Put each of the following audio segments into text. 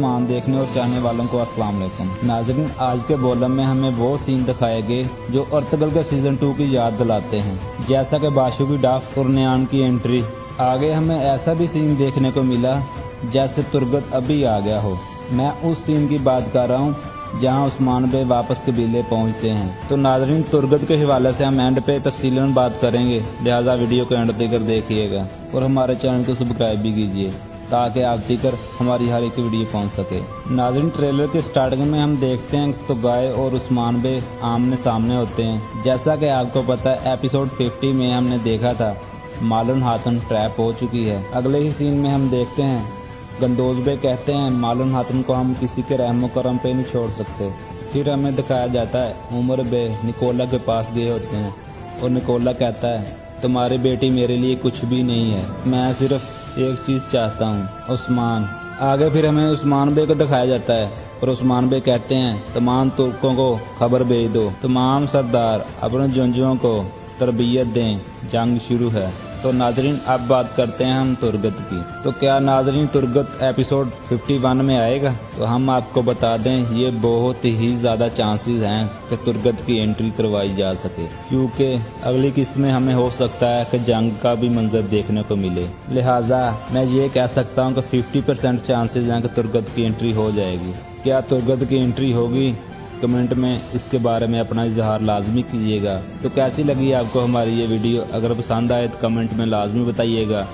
उस्मान देखने और चाहने वालों को अस्सलाम वालेकुम। नाज़रीन, आज के वॉल्यूम में हमें वो सीन दिखाए गए जो अर्तुगरुल के सीज़न 2 की याद दिलाते हैं, जैसा कि बाशु की डाफ और नियान की एंट्री। आगे हमें ऐसा भी सीन देखने को मिला जैसे तुर्गत अभी आ गया हो। मैं उस सीन की बात कर रहा हूँ जहाँ उस्मान बे वापस कबीले पहुँचते हैं। तो नाज़रीन, तुर्गत के हवाले से हम एंड पे तफसीलन बात करेंगे, लिहाजा वीडियो को एंड तक देखिएगा और हमारे चैनल को सब्सक्राइब भी कीजिए ताकि आप तक हमारी हर एक वीडियो पहुंच सके। नाज़रीन, ट्रेलर के स्टार्टिंग में हम देखते हैं तो गाय और उस्मान बे आमने सामने होते हैं। जैसा कि आपको पता है, एपिसोड 50 में हमने देखा था मालन हातन ट्रैप हो चुकी है। अगले ही सीन में हम देखते हैं गंदोज बे कहते हैं मालन हातन को हम किसी के रहमो करम पे नहीं छोड़ सकते। फिर हमें दिखाया जाता है उमर बे निकोला के पास गए होते हैं और निकोला कहता है तुम्हारी बेटी मेरे लिए कुछ भी नहीं है, मैं सिर्फ एक चीज़ चाहता हूँ, उस्मान। आगे फिर हमें उस्मान बे को दिखाया जाता है और उस्मान बे कहते हैं तमाम तुर्कों को खबर भेज दो, तमाम सरदार अपने जंजुओं को तरबियत दें, जंग शुरू है। तो नाजरीन, अब बात करते हैं हम तुर्गत की। तो क्या नाजरीन तुर्गत एपिसोड 51 में आएगा? तो हम आपको बता दें ये बहुत ही ज़्यादा चांसेस हैं कि तुर्गत की एंट्री करवाई जा सके, क्योंकि अगली किस्त में हमें हो सकता है कि जंग का भी मंजर देखने को मिले। लिहाजा मैं ये कह सकता हूँ कि 50% चांसेस हैं कि तुर्गत की एंट्री हो जाएगी। क्या तुर्गत की एंट्री होगी? कमेंट में इसके बारे में अपना इजहार लाजमी कीजिएगा। तो कैसी लगी आपको हमारी ये वीडियो? अगर पसंद आए तो कमेंट में लाजमी बताइएगा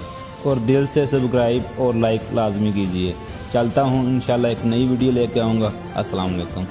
और दिल से सब्सक्राइब और लाइक लाजमी कीजिए। चलता हूँ, इंशाल्लाह एक नई वीडियो लेके आऊँगा। अस्सलाम वालेकुम।